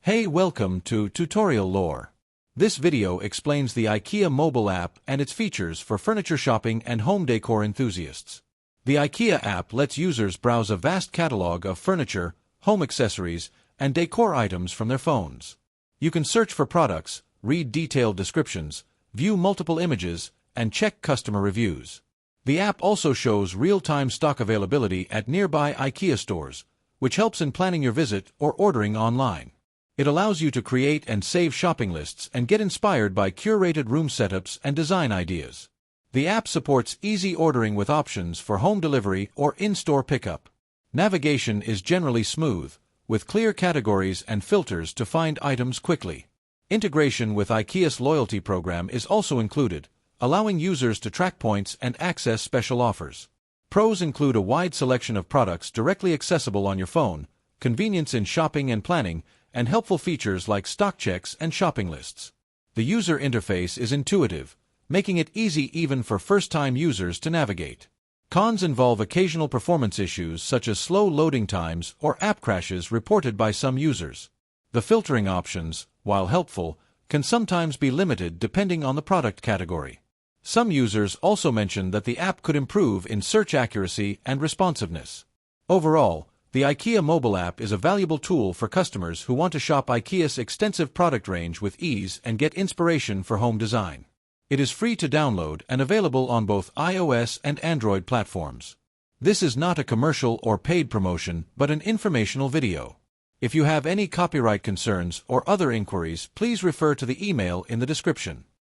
Hey, welcome to Tutorial Lore. This video explains the IKEA mobile app and its features for furniture shopping and home decor enthusiasts. The IKEA app lets users browse a vast catalog of furniture, home accessories, and decor items from their phones. You can search for products, read detailed descriptions, view multiple images, and check customer reviews. The app also shows real-time stock availability at nearby IKEA stores, which helps in planning your visit or ordering online. It allows you to create and save shopping lists and get inspired by curated room setups and design ideas. The app supports easy ordering with options for home delivery or in-store pickup. Navigation is generally smooth, with clear categories and filters to find items quickly. Integration with IKEA's loyalty program is also included, allowing users to track points and access special offers. Pros include a wide selection of products directly accessible on your phone, convenience in shopping and planning, and helpful features like stock checks and shopping lists. The user interface is intuitive, making it easy even for first-time users to navigate. Cons involve occasional performance issues such as slow loading times or app crashes reported by some users. The filtering options, while helpful, can sometimes be limited depending on the product category. Some users also mention that the app could improve in search accuracy and responsiveness. Overall, the IKEA mobile app is a valuable tool for customers who want to shop IKEA's extensive product range with ease and get inspiration for home design. It is free to download and available on both iOS and Android platforms. This is not a commercial or paid promotion, but an informational video. If you have any copyright concerns or other inquiries, please refer to the email in the description.